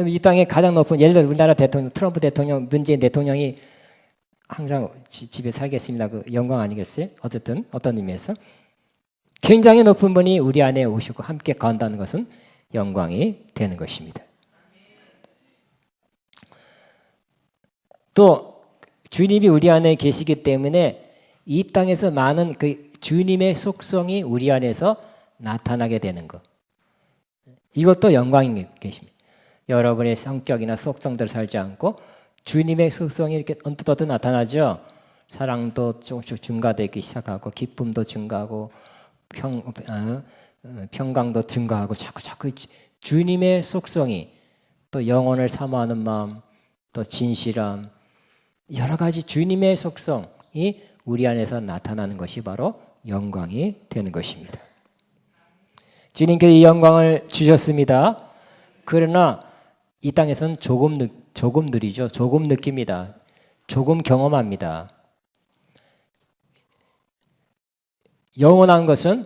이 땅에 가장 높은, 예를 들어 우리나라 대통령, 트럼프 대통령, 문재인 대통령이 항상 집에 살겠습니다. 그 영광 아니겠어요? 어쨌든 어떤 의미에서 굉장히 높은 분이 우리 안에 오시고 함께 건다는 것은 영광이 되는 것입니다. 또 주님이 우리 안에 계시기 때문에 이 땅에서 많은 그 주님의 속성이 우리 안에서 나타나게 되는 것. 이것도 영광인 것입니다. 여러분의 성격이나 속성대로 살지 않고 주님의 속성이 이렇게 언뜻 나타나죠. 사랑도 조금씩 증가되기 시작하고 기쁨도 증가하고 평강도 증가하고 자꾸 주님의 속성이 또 영혼을 사모하는 마음 또 진실함 여러 가지 주님의 속성이 우리 안에서 나타나는 것이 바로 영광이 되는 것입니다. 주님께서 이 영광을 주셨습니다. 그러나 이 땅에서는 조금 느리죠. 조금 느낍니다. 조금 경험합니다. 영원한 것은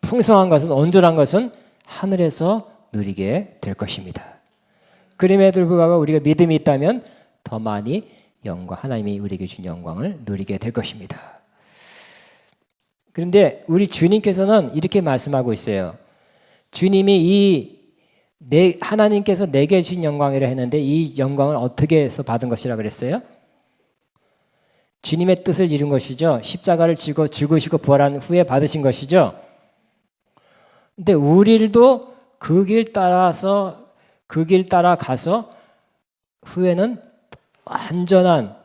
풍성한 것은 온전한 것은 하늘에서 누리게 될 것입니다. 그럼에도 불구하고 우리가 믿음이 있다면 더 많이 영광, 하나님이 우리에게 준 영광을 누리게 될 것입니다. 그런데 우리 주님께서는 이렇게 말씀하고 있어요. 주님이 하나님께서 내게 준 영광이라 했는데 이 영광을 어떻게 해서 받은 것이라 그랬어요? 주님의 뜻을 이룬 것이죠. 십자가를 지고 죽으시고 부활한 후에 받으신 것이죠. 근데 우리도 그 길 따라가서 후에는 완전한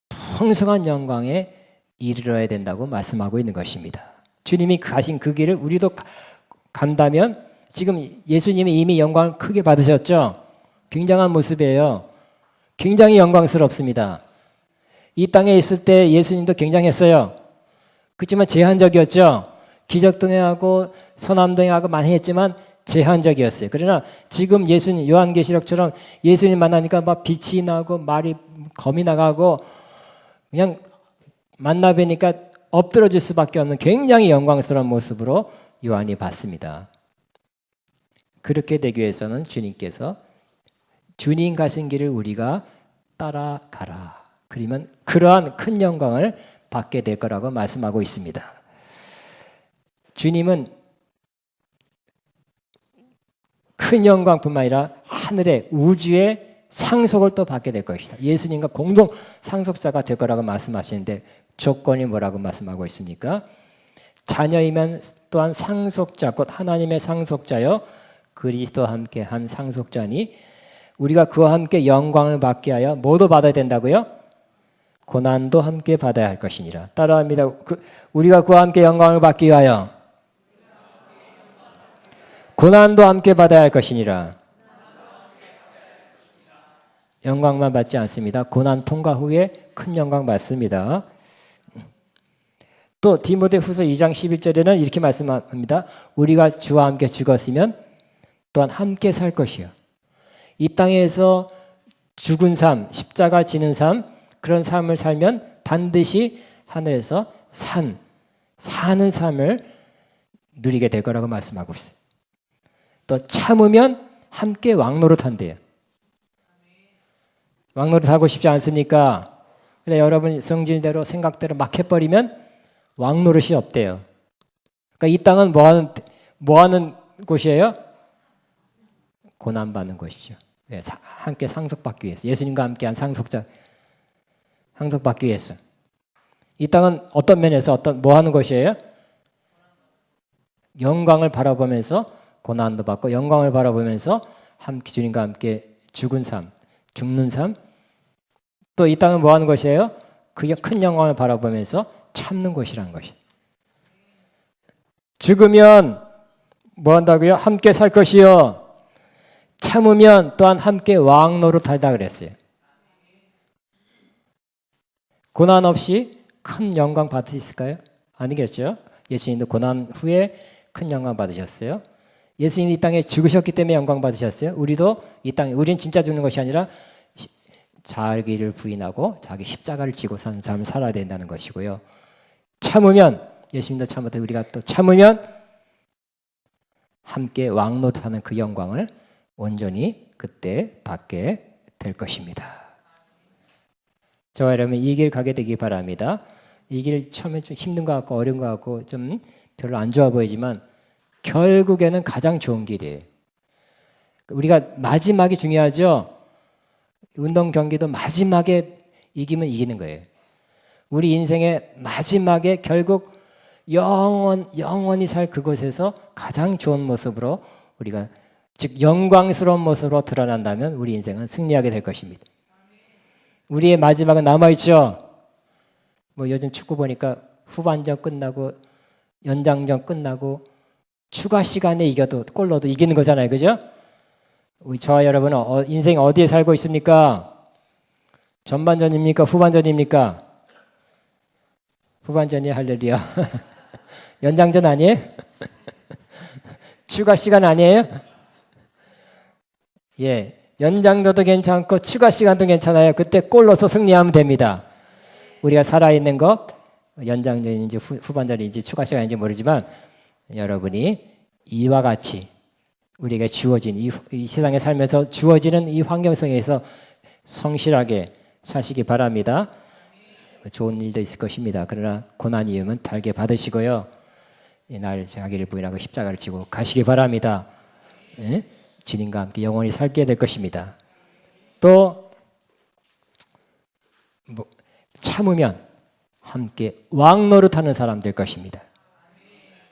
풍성한 영광에 이르러야 된다고 말씀하고 있는 것입니다. 주님이 가신 그 길을 우리도 간다면 지금 예수님이 이미 영광을 크게 받으셨죠? 굉장한 모습이에요. 굉장히 영광스럽습니다. 이 땅에 있을 때 예수님도 굉장했어요. 그렇지만 제한적이었죠. 기적도 행하고 선함도 행하고 많이 했지만 제한적이었어요. 그러나 지금 예수님 요한계시록처럼 예수님 만나니까 막 빛이 나고 말이 검이 나가고 그냥 만나 뵈니까 엎드러질 수밖에 없는 굉장히 영광스러운 모습으로 요한이 봤습니다. 그렇게 되기 위해서는 주님께서 주님 가신 길을 우리가 따라가라. 그러면 그러한 큰 영광을 받게 될 거라고 말씀하고 있습니다. 주님은 큰 영광뿐만 아니라 하늘의 우주의 상속을 또 받게 될 것이다. 예수님과 공동 상속자가 될 거라고 말씀하시는데 조건이 뭐라고 말씀하고 있습니까? 자녀이면 또한 상속자, 곧 하나님의 상속자요 그리스도와 함께 한 상속자니 우리가 그와 함께 영광을 받게 하여 뭐도 받아야 된다고요? 고난도 함께 받아야 할 것이니라. 따라합니다. 우리가 그와 함께 영광을 받기 위하여 고난도 함께 받아야 할 것이니라. 영광만 받지 않습니다. 고난 통과 후에 큰 영광 받습니다. 또 디모데후서 2장 11절에는 이렇게 말씀합니다. 우리가 주와 함께 죽었으면 또한 함께 살 것이요. 이 땅에서 죽은 삶, 십자가 지는 삶, 그런 삶을 살면 반드시 하늘에서 사는 삶을 누리게 될 거라고 말씀하고 있어요. 또 참으면 함께 왕노릇한대요. 왕노릇하고 싶지 않습니까? 근데 여러분 성질대로 생각대로 막 해버리면 왕노릇이 없대요. 그러니까 이 땅은 뭐 하는 곳이에요? 고난받는 것이죠. 함께 상속받기 위해서. 예수님과 함께한 상속받기 위해서. 이 땅은 어떤 면에서 뭐 하는 것이에요? 영광을 바라보면서 고난도 받고 영광을 바라보면서 주님과 함께 죽는 삶. 또 이 땅은 뭐 하는 것이에요? 그 큰 영광을 바라보면서 참는 것이라는 것이. 죽으면 뭐 한다고요? 함께 살 것이요. 참으면 또한 함께 왕노릇하다 그랬어요. 고난 없이 큰 영광 받을 수 있을까요? 아니겠죠. 예수님도 고난 후에 큰 영광 받으셨어요. 예수님이 이 땅에 죽으셨기 때문에 영광 받으셨어요. 우리도 이 땅에, 우리는 진짜 죽는 것이 아니라 자기를 부인하고 자기 십자가를 지고 사는 삶을 살아야 된다는 것이고요. 참으면, 예수님도 참았다 우리가 또 참으면 함께 왕노릇하는 그 영광을 온전히 그때 받게 될 것입니다. 저와 여러분 이 길 가게 되기 바랍니다. 이 길 처음에 좀 힘든 것 같고 어려운 것 같고 좀 별로 안 좋아 보이지만 결국에는 가장 좋은 길이에요. 우리가 마지막이 중요하죠. 운동 경기도 마지막에 이기면 이기는 거예요. 우리 인생의 마지막에 결국 영원히 살 그곳에서 가장 좋은 모습으로 우리가 즉 영광스러운 모습으로 드러난다면 우리 인생은 승리하게 될 것입니다. 우리의 마지막은 남아있죠. 뭐 요즘 축구 보니까 후반전 끝나고 연장전 끝나고 추가 시간에 이겨도 골 넣어도 이기는 거잖아요. 그죠? 우리 저와 여러분은 인생 어디에 살고 있습니까? 전반전입니까? 후반전입니까? 후반전이 할렐루야. 연장전 아니에요? 추가 시간 아니에요? 예, 연장전도 괜찮고 추가 시간도 괜찮아요. 그때 골 넣어서 승리하면 됩니다. 우리가 살아있는 것 연장전인지 후반전인지 추가 시간인지 모르지만 여러분이 이와 같이 우리에게 주어진 이 세상에 살면서 주어지는 이 환경 속에서 성실하게 사시기 바랍니다. 좋은 일도 있을 것입니다. 그러나 고난 이음은 달게 받으시고요. 이날 자기를 부인하고 십자가를 지고 가시기 바랍니다. 예? 주님과 함께 영원히 살게 될 것입니다. 또 참으면 함께 왕노릇하는 사람 될 것입니다.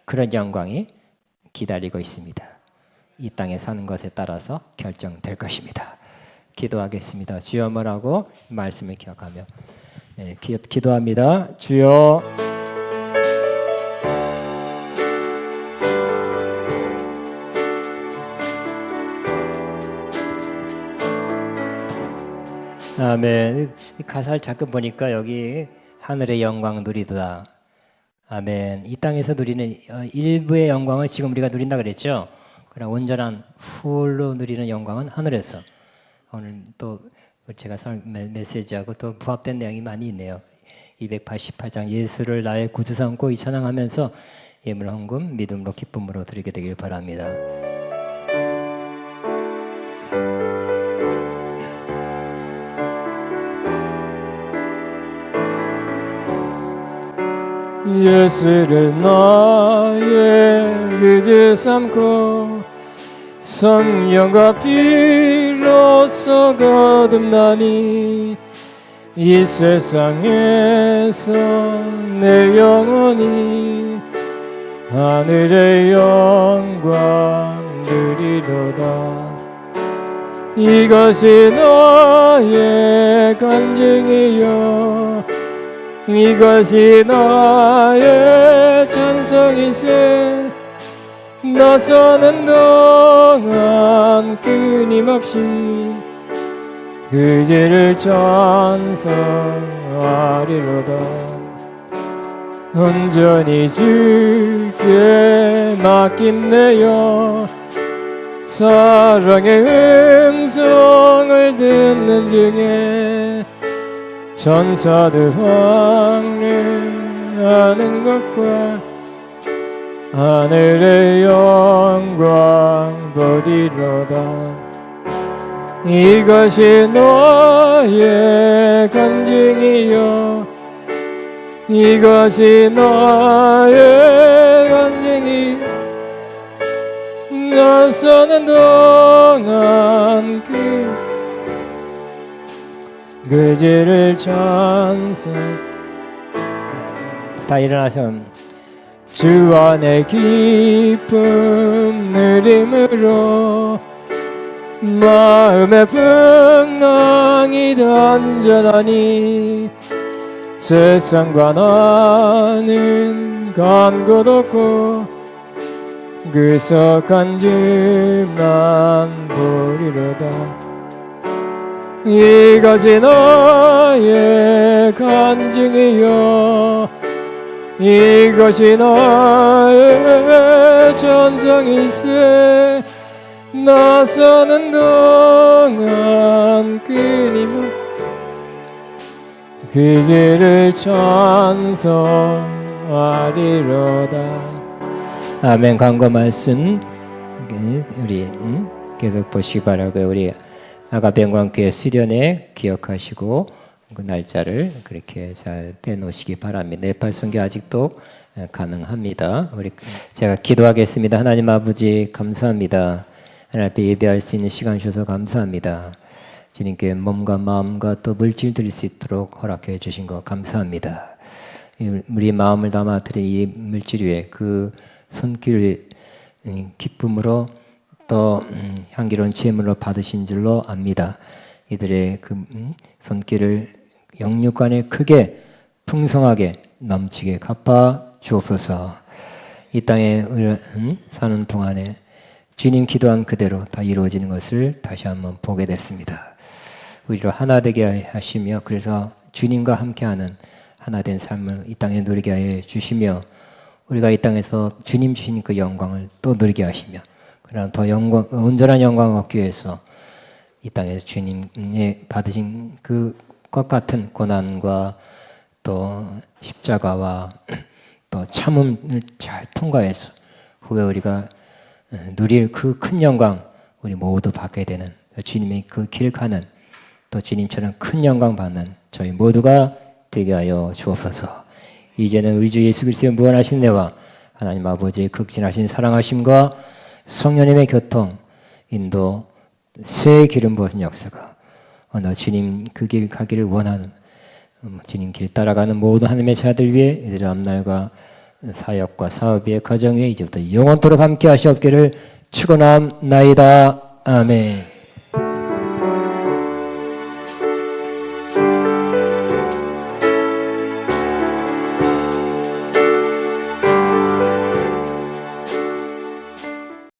그런 영광이 기다리고 있습니다. 이 땅에 사는 것에 따라서 결정될 것입니다. 기도하겠습니다. 주여 뭐라고 말씀을 기억하며 기도합니다. 주여 아멘. 가사를 잠깐 보니까 여기 하늘의 영광 누리도다. 아멘. 이 땅에서 누리는 일부의 영광을 지금 우리가 누린다 그랬죠. 그러나 온전한 풀로 누리는 영광은 하늘에서. 오늘 또 제가 메시지하고 또 부합된 내용이 많이 있네요. 288장 예수를 나의 구주 삼고 이 찬양하면서 예물 헌금 믿음으로 기쁨으로 드리게 되길 바랍니다. 예수를 나의 구주 삼고 성령과 피로써 거듭나니 이 세상에서 내 영혼이 하늘의 영광 누리도다. 이것이 나의 간증이요 이것이 나의 찬송이세. 나 사는 동안 끊임없이 그 죄를 찬송하리로다. 온전히 주께 맡긴 내 영 사랑의 음성을 듣는 중에 천사들 환영하는 것과 하늘의 영광 보리로다. 이것이 너의 간증이요 이것이 나의 간증이. 나 사는 동안 그 죄를 찬송. 다 일어나셔. 주 안의 기쁨 누림으로 마음의 풍랑이 단전하니 세상과 나는 간 것 없고 그 석한 집만 보리로다. 이것이 나의 간증이여 이것이 나의 전성일세. 나 사는 동안 끊임없 그 죄를 찬송하리로다. 아멘. 광고 말씀 우리 계속 보시기 바라고요. 우리 아가병광교회 수련회 기억하시고 그 날짜를 그렇게 잘 빼놓으시기 바랍니다. 네팔 선교 아직도 가능합니다. 우리 제가 기도하겠습니다. 하나님 아버지 감사합니다. 하나님 앞에 예배할 수 있는 시간 주셔서 감사합니다. 주님께 몸과 마음과 또 물질 드릴 수 있도록 허락해 주신 것 감사합니다. 우리 마음을 담아 드린 이 물질 위에 그 손길 기쁨으로 또 향기로운 제물로 받으신 줄로 압니다. 이들의 그 손길을 영육간에 크게 풍성하게 넘치게 갚아 주옵소서. 이 땅에 사는 동안에 주님 기도한 그대로 다 이루어지는 것을 다시 한번 보게 됐습니다. 우리로 하나 되게 하시며 그래서 주님과 함께하는 하나된 삶을 이 땅에 누리게 해 주시며 우리가 이 땅에서 주님 주신 그 영광을 또 누리게 하시며 그러나 더 온전한 영광을 얻기 위해서 이 땅에서 주님의 받으신 그것 같은 고난과 또 십자가와 또 참음을 잘 통과해서 후에 우리가 누릴 그 큰 영광 우리 모두 받게 되는 주님의 그 길 가는 또 주님처럼 큰 영광 받는 저희 모두가 되게 하여 주옵소서. 이제는 우리 주 예수 그리스도의 무한하신 은혜와 하나님 아버지의 극진하신 사랑하심과 성령님의 교통, 인도, 새 기름 부으신 역사가 어느 주님 그 길 가기를 원하는 주님 길 따라가는 모든 하나님의 자들 위해 이들의 앞날과 사역과 사업 위에 가정 위에 이제부터 영원토록 함께 하시옵기를 축원함나이다. 아멘.